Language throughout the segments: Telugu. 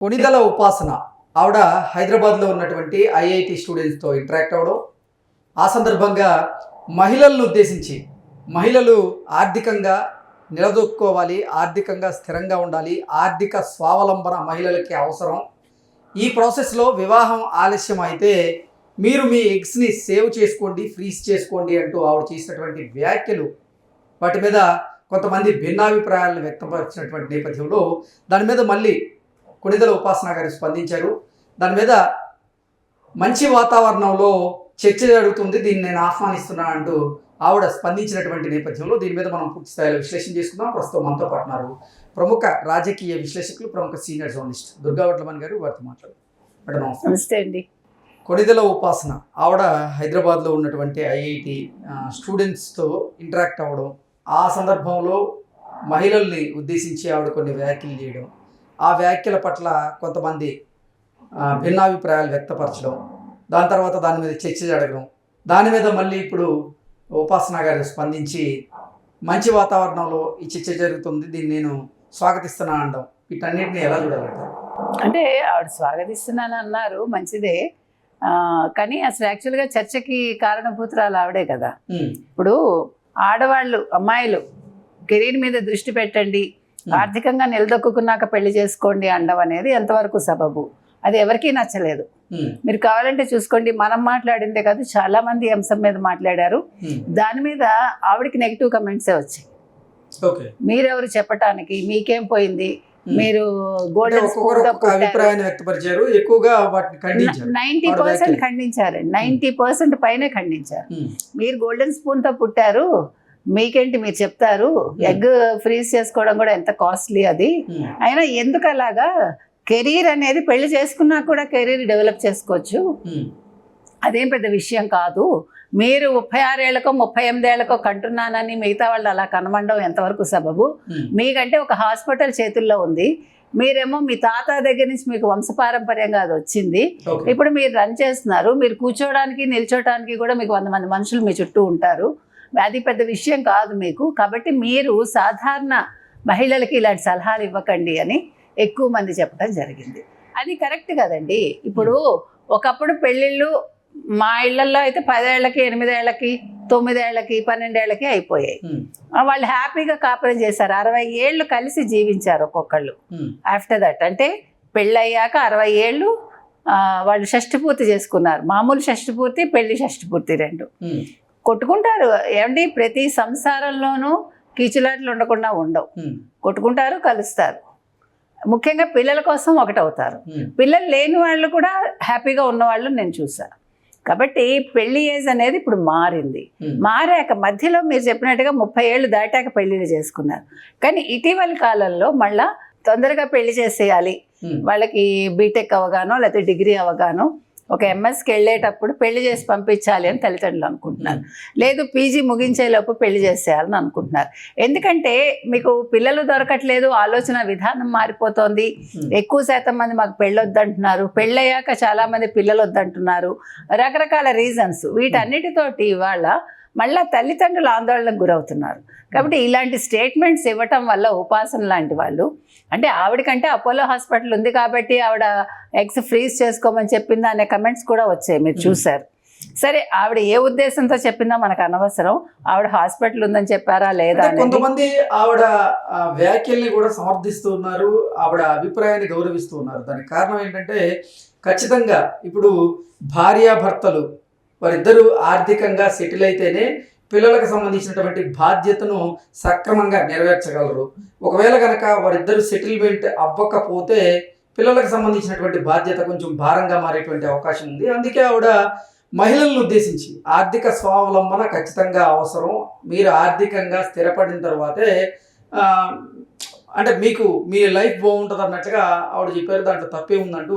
కొణిదల ఉపాసన ఆవిడ హైదరాబాద్లో ఉన్నటువంటి ఐఐటి స్టూడెంట్స్తో ఇంటరాక్ట్ అవ్వడం, ఆ సందర్భంగా మహిళలను ఉద్దేశించి మహిళలు ఆర్థికంగా నిలదొక్కుకోవాలి, ఆర్థికంగా స్థిరంగా ఉండాలి, ఆర్థిక స్వావలంబన మహిళలకి అవసరం. ఈ ప్రాసెస్లో వివాహం ఆలస్యం అయితే మీరు మీ ఎగ్స్ని సేవ్ చేసుకోండి, ఫ్రీజ్ చేసుకోండి అంటూ ఆవిడ చేసినటువంటి వ్యాఖ్యలు, వాటి మీద కొంతమంది భిన్నాభిప్రాయాలను వ్యక్తపరిచినటువంటి నేపథ్యంలో దాని మీద మళ్ళీ కొణిదల ఉపాసన గారు స్పందించారు. దాని మీద మంచి వాతావరణంలో చర్చ జరుగుతుంది, దీన్ని నేను ఆహ్వానిస్తున్నాను అంటూ ఆవిడ స్పందించినటువంటి నేపథ్యంలో దీని మీద మనం పూర్తి స్థాయిలో విశ్లేషణ చేసుకుందాం. ప్రస్తుతం మనతో పాటున్నారు ప్రముఖ రాజకీయ విశ్లేషకులు, ప్రముఖ సీనియర్ జర్నలిస్ట్ దుర్గా వడ్లమన్ గారు. వారితో మాట్లాడు. నమస్తే అండి. కొణిదల ఉపాసన ఆవిడ హైదరాబాద్లో ఉన్నటువంటి ఐఐటి స్టూడెంట్స్తో ఇంటరాక్ట్ అవ్వడం, ఆ సందర్భంలో మహిళల్ని ఉద్దేశించి ఆవిడ కొన్ని వ్యాఖ్యలు చేయడం, ఆ వ్యాఖ్యల పట్ల కొంతమంది భిన్నాభిప్రాయాలు వ్యక్తపరచడం, దాని తర్వాత దాని మీద చర్చ జరగడం, దాని మీద మళ్ళీ ఇప్పుడు ఉపాసన గారు స్పందించి మంచి వాతావరణంలో ఈ చర్చ జరుగుతుంది, దీన్ని నేను స్వాగతిస్తున్నా అనడం, వీటన్నిటిని ఎలా చూడాలంటారు? అంటే ఆవిడ స్వాగతిస్తున్నాను అన్నారు, మంచిదే. కానీ అసలు యాక్చువల్గా చర్చకి కారణభూతురాలు ఆవిడే కదా. ఇప్పుడు ఆడవాళ్ళు, అమ్మాయిలు కెరీర్ మీద దృష్టి పెట్టండి, ఆర్థికంగా నిలదొక్కున్నాక పెళ్లి చేసుకోండి అనడం అనేది ఎంతవరకు సబబు? అది ఎవరికీ నచ్చలేదు. మీరు కావాలంటే చూసుకోండి, మనం మాట్లాడిందే కాదు, చాలా మంది అంశం మీద మాట్లాడారు. దాని మీద ఆవిడకి నెగిటివ్ కమెంట్సే వచ్చాయి. మీరెవరు చెప్పటానికి, మీకేం పోయింది, మీరు గోల్డెన్ అభిప్రాయాన్ని వ్యక్తపరిచారు, ఎక్కువగా 90% ఖండించారండి. 90% పైనే ఖండించారు. మీరు గోల్డెన్ స్పూన్ తో పుట్టారు, మీకేంటి మీరు చెప్తారు, ఎగ్ ఫ్రీజ్ చేసుకోవడం కూడా ఎంత కాస్ట్లీ అది. అయినా ఎందుకు అలాగా? కెరీర్ అనేది పెళ్లి చేసుకున్నా కూడా కెరీర్ డెవలప్ చేసుకోవచ్చు, అదేం పెద్ద విషయం కాదు. మీరు 36 ఏళ్లకో 38 ఏళ్లకో కంటున్నానని మిగతా వాళ్ళు అలా కనమండం ఎంతవరకు సబబు? మీకంటే ఒక హాస్పిటల్ చేతుల్లో ఉంది, మీరేమో మీ తాత దగ్గర నుంచి మీకు వంశపారంపర్యంగా అది వచ్చింది, ఇప్పుడు మీరు రన్ చేస్తున్నారు. మీరు కూర్చోవడానికి నిల్చోవడానికి కూడా మీకు 100 మంది మనుషులు మీ చుట్టూ ఉంటారు, అది పెద్ద విషయం కాదు మీకు. కాబట్టి మీరు సాధారణ మహిళలకి ఇలాంటి సలహాలు ఇవ్వకండి అని ఎక్కువ మంది చెప్పడం జరిగింది. అది కరెక్ట్ కదండి. ఇప్పుడు ఒకప్పుడు పెళ్ళిళ్ళు మా ఇళ్లలో అయితే 10 ఏళ్లకి 8 ఏళ్లకి 9 ఏళ్లకి 12 ఏళ్లకి అయిపోయాయి. వాళ్ళు హ్యాపీగా కాపురం చేశారు, 60 ఏళ్ళు కలిసి జీవించారు ఒక్కొక్కళ్ళు. ఆఫ్టర్ దట్ అంటే పెళ్ళయ్యాక 60 ఏళ్ళు వాళ్ళు షష్ఠి పూర్తి చేసుకున్నారు. మామూలు షష్ఠి పూర్తి, పెళ్లి షష్ఠి పూర్తి రెండు. కొట్టుకుంటారు ఏమండి, ప్రతి సంసారంలోనూ కీచులాట్లు ఉండకుండా ఉండవు. కొట్టుకుంటారు, కలుస్తారు. ముఖ్యంగా పిల్లల కోసం ఒకటవుతారు. పిల్లలు లేని వాళ్ళు కూడా హ్యాపీగా ఉన్నవాళ్ళు నేను చూసాను. కాబట్టి పెళ్లి ఏజ్ అనేది ఇప్పుడు మారింది. మారాక మధ్యలో మీరు చెప్పినట్టుగా 30 ఏళ్ళు దాటాక పెళ్లిళ్ళు చేసుకున్నారు. కానీ ఇటీవలి కాలంలో మళ్ళా తొందరగా పెళ్లి చేసేయాలి, వాళ్ళకి బీటెక్ అవగానో లేకపోతే డిగ్రీ అవగానో ఒక ఎంఎస్కి వెళ్ళేటప్పుడు పెళ్లి చేసి పంపించాలి అని తల్లిదండ్రులు అనుకుంటున్నారు. లేదు పీజీ ముగించేలోపు పెళ్లి చేసేయాలని అనుకుంటున్నారు. ఎందుకంటే మీకు పిల్లలు దొరకట్లేదు, ఆలోచన విధానం మారిపోతుంది. ఎక్కువ శాతం మంది మాకు పెళ్ళొద్దంటున్నారు, పెళ్ళయ్యాక చాలామంది పిల్లలు వద్దంటున్నారు, రకరకాల రీజన్స్. వీటన్నిటితోటి ఇవాళ మళ్ళా తల్లిదండ్రులు ఆందోళనకు గురవుతున్నారు. కాబట్టి ఇలాంటి స్టేట్మెంట్స్ ఇవ్వటం వల్ల ఉపాసన లాంటి వాళ్ళు, అంటే ఆవిడకంటే అపోలో హాస్పిటల్ ఉంది కాబట్టి ఆవిడ ఎగ్స్ ఫ్రీజ్ చేసుకోమని చెప్పిందా అనే కమెంట్స్ కూడా వచ్చాయి, మీరు చూశారు. సరే, ఆవిడ ఏ ఉద్దేశంతో చెప్పిందో మనకు అనవసరం. ఆవిడ హాస్పిటల్ ఉందని చెప్పారా లేదా? కొంతమంది ఆవిడ వ్యాఖ్యల్ని కూడా సమర్థిస్తూ ఉన్నారు, ఆవిడ అభిప్రాయాన్ని గౌరవిస్తూ ఉన్నారు. దానికి కారణం ఏంటంటే ఖచ్చితంగా ఇప్పుడు భార్యాభర్తలు వారిద్దరూ ఆర్థికంగా సెటిల్ అయితేనే పిల్లలకు సంబంధించినటువంటి బాధ్యతను సక్రమంగా నెరవేర్చగలరు. ఒకవేళ కనుక వారిద్దరు సెటిల్మెంట్ అవ్వకపోతే పిల్లలకు సంబంధించినటువంటి బాధ్యత కొంచెం భారంగా మారేటువంటి అవకాశం ఉంది. అందుకే ఆవిడ మహిళలను ఉద్దేశించి ఆర్థిక స్వావలంబన ఖచ్చితంగా అవసరం, మీరు ఆర్థికంగా స్థిరపడిన తర్వాతే అంటే మీకు మీ లైఫ్ బాగుంటుంది అన్నట్టుగా ఆవిడ చెప్పారు. దాంట్లో తప్పే ఉందంటూ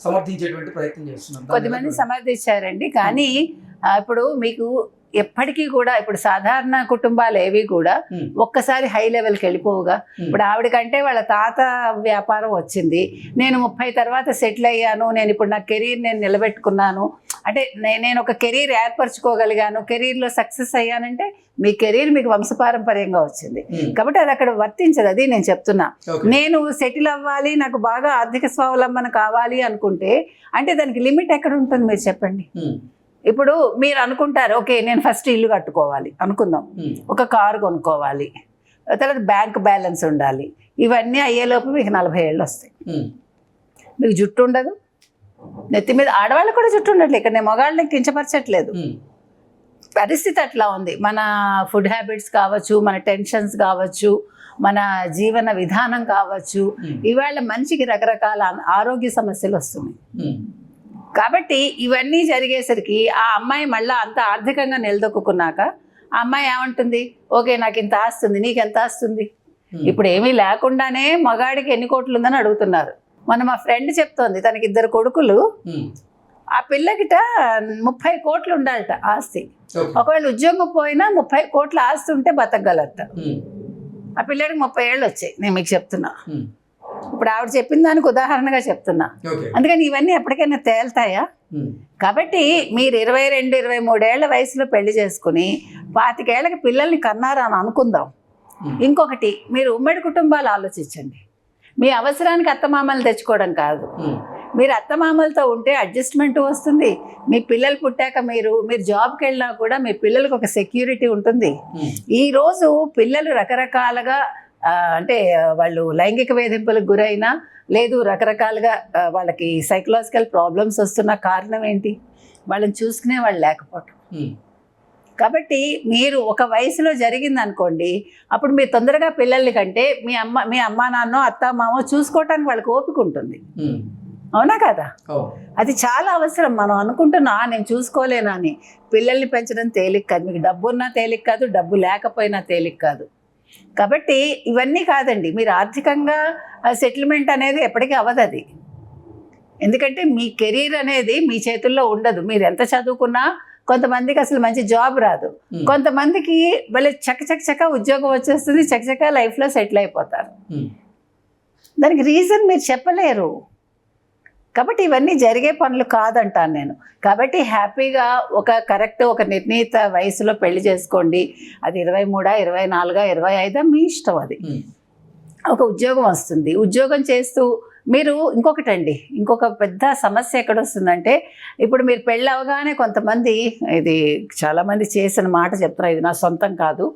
సమర్థించేటువంటి ప్రయత్నం చేస్తున్నారు. కొద్దిమంది సమర్థించారండి. కానీ ఇప్పుడు మీకు ఎప్పటికీ కూడా ఇప్పుడు సాధారణ కుటుంబాలు ఏవి కూడా ఒక్కసారి హై లెవెల్కి వెళ్ళిపోవుగా. ఇప్పుడు ఆవిడకంటే వాళ్ళ తాత వ్యాపారం వచ్చింది, నేను 30 తర్వాత సెటిల్ అయ్యాను, నేను ఇప్పుడు నా కెరీర్ నేను నిలబెట్టుకున్నాను అంటే నేను ఒక కెరీర్ ఏర్పరచుకోగలిగాను, కెరీర్లో సక్సెస్ అయ్యానంటే మీ కెరీర్ మీకు వంశపారంపర్యంగా వచ్చింది కాబట్టి అది అక్కడ వర్తించదు. అది నేను చెప్తున్నా. నేను సెటిల్ అవ్వాలి, నాకు బాగా ఆర్థిక స్వావలంబన కావాలి అనుకుంటే అంటే దానికి లిమిట్ ఎక్కడ ఉంటుంది మీరు చెప్పండి. ఇప్పుడు మీరు అనుకుంటారు ఓకే నేను ఫస్ట్ ఇల్లు కట్టుకోవాలి అనుకుందాం, ఒక కారు కొనుక్కోవాలి, తర్వాత బ్యాంక్ బ్యాలెన్స్ ఉండాలి, ఇవన్నీ అయ్యేలోపు మీకు 40 ఏళ్ళు వస్తాయి. మీకు జుట్టు ఉండదు, నెత్తి మీద ఆడవాళ్ళకి కూడా జుట్టు ఉండట్లేదు. ఇక్కడ నేను మగాళ్ళని కించపరచట్లేదు, పరిస్థితి అట్లా ఉంది. మన ఫుడ్ హ్యాబిట్స్ కావచ్చు, మన టెన్షన్స్ కావచ్చు, మన జీవన విధానం కావచ్చు, ఇవాళ మనిషికి రకరకాల ఆరోగ్య సమస్యలు వస్తున్నాయి. కాబట్టి ఇవన్నీ జరిగేసరికి ఆ అమ్మాయి మళ్ళీ అంత ఆర్థికంగా నిలదొక్కున్నాక ఆ అమ్మాయి ఏమంటుంది, ఓకే నాకు ఇంత ఆస్తుంది, నీకు ఎంత ఆస్తుంది? ఇప్పుడు ఏమీ లేకుండానే మగాడికి ఎన్ని కోట్లు ఉందని అడుగుతున్నారు. మన మా ఫ్రెండ్ చెప్తోంది తనకి 2 కొడుకులు, ఆ పిల్లకిట 30 కోట్లు ఉండాలట ఆస్తి. ఒకవేళ ఉద్యోగం పోయినా 30 కోట్ల ఆస్తి ఉంటే బతకగలట. ఆ పిల్లడికి 30 ఏళ్ళు వచ్చాయి. నేను మీకు చెప్తున్నా, ఇప్పుడు ఆవిడ చెప్పిన దానికి ఉదాహరణగా చెప్తున్నా. అందుకని ఇవన్నీ ఎప్పటికైనా తేల్తాయా? కాబట్టి మీరు 22, 23 ఏళ్ల వయసులో పెళ్లి చేసుకుని 25 ఏళ్ళకి పిల్లల్ని కన్నారా అని అనుకుందాం. ఇంకొకటి, మీరు ఉమ్మడి కుటుంబాలు ఆలోచించండి. మీ అవసరానికి అత్తమామలు తెచ్చుకోవడం కాదు, మీరు అత్తమామలతో ఉంటే అడ్జస్ట్మెంట్ వస్తుంది. మీ పిల్లలు పుట్టాక మీరు జాబ్కి వెళ్ళినా కూడా మీ పిల్లలకు ఒక సెక్యూరిటీ ఉంటుంది. ఈరోజు పిల్లలు రకరకాలుగా అంటే వాళ్ళు లైంగిక వేధింపులకు గురైనా లేదు, రకరకాలుగా వాళ్ళకి సైకలాజికల్ ప్రాబ్లమ్స్ వస్తున్న కారణం ఏంటి? వాళ్ళని చూసుకునే వాళ్ళు లేకపోవటం. కాబట్టి మీరు ఒక వయసులో జరిగింది అనుకోండి, అప్పుడు మీరు తొందరగా పిల్లల్ని కంటే మీ అమ్మా నాన్నో అత్త మామో చూసుకోవటానికి వాళ్ళకి ఓపిక ఉంటుంది. అవునా కదా? అది చాలా అవసరం. మనం అనుకుంటున్నా నేను చూసుకోలేనా అని. పిల్లల్ని పెంచడం తేలిక కాదు, మీకు డబ్బు ఉన్నా తేలిక కాదు, డబ్బు లేకపోయినా తేలిక కాదు. కాబట్టి ఇవన్నీ కాదండి, మీరు ఆర్థికంగా సెటిల్మెంట్ అనేది ఎప్పటికీ అవ్వదు. అది ఎందుకంటే మీ కెరీర్ అనేది మీ చేతుల్లో ఉండదు. మీరు ఎంత చదువుకున్నా కొంతమందికి అసలు మంచి జాబ్ రాదు, కొంతమందికి వాళ్ళ చక్క ఉద్యోగం వచ్చేస్తుంది, చక్క లైఫ్లో సెటిల్ అయిపోతారు. దానికి రీజన్ మీరు చెప్పలేరు. కాబట్టి ఇవన్నీ జరిగే పనులు కాదంటాను నేను. కాబట్టి హ్యాపీగా ఒక నిర్ణీత వయసులో పెళ్లి చేసుకోండి. అది 23, 24, 25 మీ ఇష్టం. అది ఒక ఉద్యోగం వస్తుంది, ఉద్యోగం చేస్తూ మీరు ఇంకొక పెద్ద సమస్య ఎక్కడ వస్తుందంటే, ఇప్పుడు మీరు పెళ్ళి అవగానే కొంతమంది, ఇది చాలామంది చేసిన మాట చెప్తారు, ఇది నా సొంతం కాదు,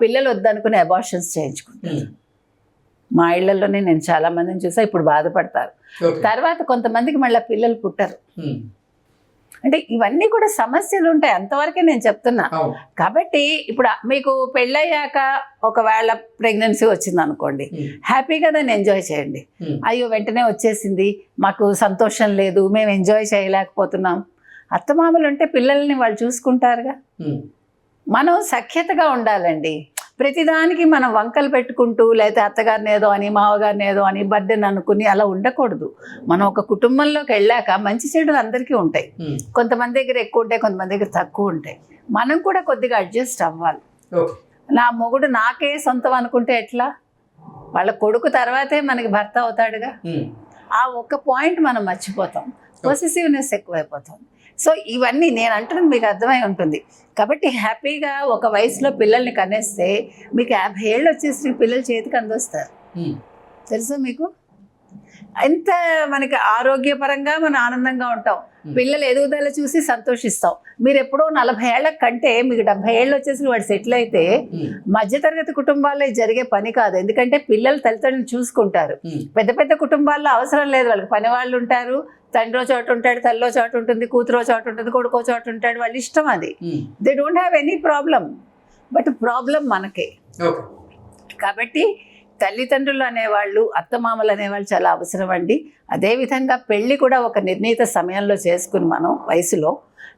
పిల్లలు వద్దనుకుని అబార్షన్స్ చేయించుకుంటారు. మా ఇళ్లలోనే నేను చాలా మందిని చూసా, ఇప్పుడు బాధపడతారు. తర్వాత కొంతమందికి మళ్ళీ పిల్లలు పుట్టరు. అంటే ఇవన్నీ కూడా సమస్యలు ఉంటాయి, అంతవరకే నేను చెప్తున్నా. కాబట్టి ఇప్పుడు మీకు పెళ్ళయ్యాక ఒకవేళ ప్రెగ్నెన్సీ వచ్చింది అనుకోండి, హ్యాపీగా దాన్ని ఎంజాయ్ చేయండి. అయ్యో వెంటనే వచ్చేసింది, మాకు సంతోషం లేదు, మేము ఎంజాయ్ చేయలేకపోతున్నాం. అత్తమామలు ఉంటే పిల్లల్ని వాళ్ళు చూసుకుంటారుగా. మనం సఖ్యతగా ఉండాలండి. ప్రతిదానికి మనం వంకలు పెట్టుకుంటూ లేకపోతే అత్తగారిని ఏదో అని మావగారిని ఏదో అని బర్త్డేని అనుకుని అలా ఉండకూడదు. మనం ఒక కుటుంబంలోకి వెళ్ళాక మంచి చెడులు అందరికీ ఉంటాయి. కొంతమంది దగ్గర ఎక్కువ ఉంటాయి, కొంతమంది దగ్గర తక్కువ ఉంటాయి. మనం కూడా కొద్దిగా అడ్జస్ట్ అవ్వాలి. నా మొగుడు నాకే సొంతం అనుకుంటే ఎట్లా? వాళ్ళ కొడుకు తర్వాతే మనకి భర్త అవుతాడుగా. ఆ ఒక్క పాయింట్ మనం మర్చిపోతాం, పొసెసివ్నెస్ ఎక్కువైపోతుంది. సో ఇవన్నీ నేను అంటున్నది మీకు అర్థమై ఉంటుంది. కాబట్టి హ్యాపీగా ఒక వయసులో పిల్లల్ని కనేస్తే మీకు 50 ఏళ్ళు వచ్చేసి పిల్లలు చేతికి అందొస్తారు. తెలుసా మీకు? ఎంత మనకి ఆరోగ్యపరంగా మనం ఆనందంగా ఉంటాం, పిల్లలు ఎదుగుదల చూసి సంతోషిస్తాం. మీరు ఎప్పుడో 40 ఏళ్ల కంటే మీకు 70 ఏళ్ళు వచ్చేసి వాడు సెటిల్ అయితే మధ్యతరగతి కుటుంబాల్లో జరిగే పని కాదు. ఎందుకంటే పిల్లలు తల్లిదండ్రులు చూసుకుంటారు. పెద్ద పెద్ద కుటుంబాల్లో అవసరం లేదు, వాళ్ళకి పని వాళ్ళు ఉంటారు, తండ్రో చోట ఉంటాడు, తల్లో చోట ఉంటుంది, కూతురో చోట ఉంటుంది, కొడుకో చోట ఉంటాడు, వాళ్ళ ఇష్టం అది. They don't have any problem. But problem మనకే. కాబట్టి తల్లిదండ్రులు అనేవాళ్ళు, అత్తమామలు అనేవాళ్ళు చాలా అవసరం అండి. అదేవిధంగా పెళ్ళి కూడా ఒక నిర్ణీత సమయంలో చేసుకుని మనం వయసులో,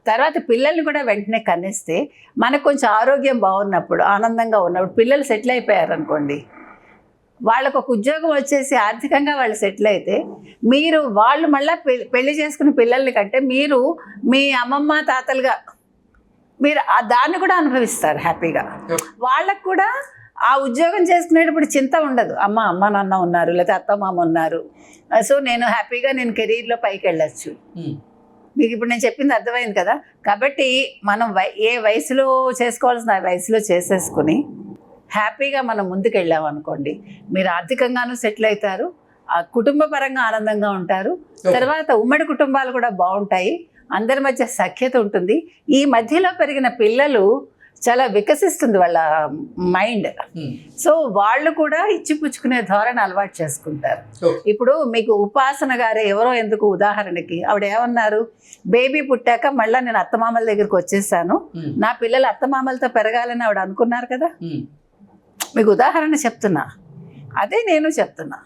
తర్వాత పిల్లల్ని కూడా వెంటనే కనిస్తే మనకు కొంచెం ఆరోగ్యం బాగున్నప్పుడు, ఆనందంగా ఉన్నప్పుడు, పిల్లలు సెటిల్ అయిపోయారనుకోండి, వాళ్ళకు ఒక ఉద్యోగం వచ్చేసి ఆర్థికంగా వాళ్ళు సెటిల్ అయితే వాళ్ళు మళ్ళీ పెళ్లి చేసుకుని పిల్లల్ని కంటే మీరు మీ అమ్మమ్మ తాతలుగా మీరు దాన్ని కూడా అనుభవిస్తారు హ్యాపీగా. వాళ్ళకు కూడా ఆ ఉద్యోగం చేసుకునేటప్పుడు చింత ఉండదు, అమ్మ నాన్న ఉన్నారు, లేకపోతే అత్త మామ ఉన్నారు, సో నేను హ్యాపీగా నేను కెరీర్లో పైకి వెళ్ళచ్చు. మీకు ఇప్పుడు నేను చెప్పింది అర్థమైంది కదా. కాబట్టి మనం ఏ వయసులో చేసుకోవాల్సిన ఆ వయసులో చేసేసుకుని హ్యాపీగా మనం ముందుకు వెళ్ళాం అనుకోండి, మీరు ఆర్థికంగానూ సెటిల్ అవుతారు, ఆ కుటుంబ పరంగా ఆనందంగా ఉంటారు, తర్వాత ఉమ్మడి కుటుంబాలు కూడా బాగుంటాయి, అందరి మధ్య సఖ్యత ఉంటుంది. ఈ మధ్యలో పెరిగిన పిల్లలు చాలా వికసిస్తుంది వాళ్ళ మైండ్, సో వాళ్ళు కూడా ఇచ్చిపుచ్చుకునే ధోరణి అలవాటు చేసుకుంటారు. ఇప్పుడు మీకు ఉపాసన గారే ఎవరో ఎందుకు ఉదాహరణకి ఆవిడ ఏమన్నారు, బేబీ పుట్టాక మళ్ళీ నేను అత్తమామల దగ్గరికి వచ్చేసాను, నా పిల్లలు అత్తమామలతో పెరగాలని ఆవిడ అనుకున్నారు కదా. మీకు ఉదాహరణ చెప్తున్నా, అదే నేను చెప్తున్నా.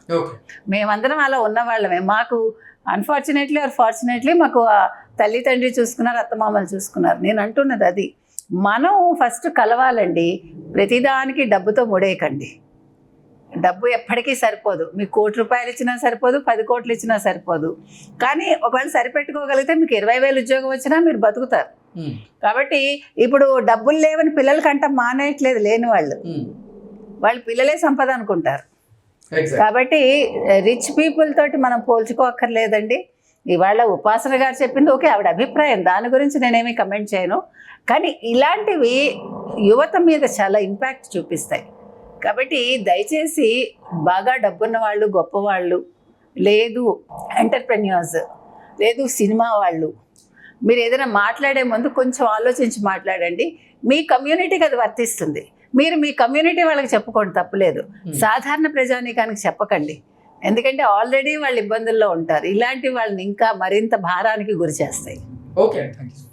మేమందరం అలా ఉన్నవాళ్ళమే. మాకు అన్ఫార్చునేట్లీ ఆర్ ఫార్చునేట్లీ మాకు తల్లి తండ్రి చూసుకున్నారు, అత్తమామలు చూసుకున్నారు. నేను అంటున్నది అది. మనం ఫస్ట్ కలవాలండి. ప్రతిదానికి డబ్బుతో ముడేయకండి. డబ్బు ఎప్పటికీ సరిపోదు. మీకు ₹1,00,00,000 ఇచ్చినా సరిపోదు, 10 కోట్లు ఇచ్చినా సరిపోదు. కానీ ఒకవేళ సరిపెట్టుకోగలిగితే మీకు 20,000 ఉద్యోగం వచ్చినా మీరు బతుకుతారు. కాబట్టి ఇప్పుడు డబ్బులు లేవని పిల్లలకంట మానేయట్లేదు లేని వాళ్ళు పిల్లలే సంపద అనుకుంటారు. కాబట్టి రిచ్ పీపుల్ తోటి మనం పోల్చుకోక్కర్లేదండి. ఇవాళ ఉపాసన గారు చెప్పింది ఓకే, ఆవిడ అభిప్రాయం, దాని గురించి నేనేమీ కమెంట్ చేయను. కానీ ఇలాంటివి యువత మీద చాలా ఇంపాక్ట్ చూపిస్తాయి. కాబట్టి దయచేసి బాగా డబ్బున్న వాళ్ళు, గొప్పవాళ్ళు, లేదు ఎంటర్ప్రెన్యూర్స్, లేదు సినిమా వాళ్ళు, మీరు ఏదైనా మాట్లాడే ముందు కొంచెం ఆలోచించి మాట్లాడండి. మీ కమ్యూనిటీకి అది వర్తిస్తుంది. మీరు మీ కమ్యూనిటీ వాళ్ళకి చెప్పుకోండి, తప్పులేదు. సాధారణ ప్రజానీకానికి చెప్పకండి, ఎందుకంటే ఆల్రెడీ వాళ్ళు ఇబ్బందుల్లో ఉంటారు. ఇలాంటి వాళ్ళని ఇంకా మరింత భారానికి గురి చేస్తాయి. Okay, thank you.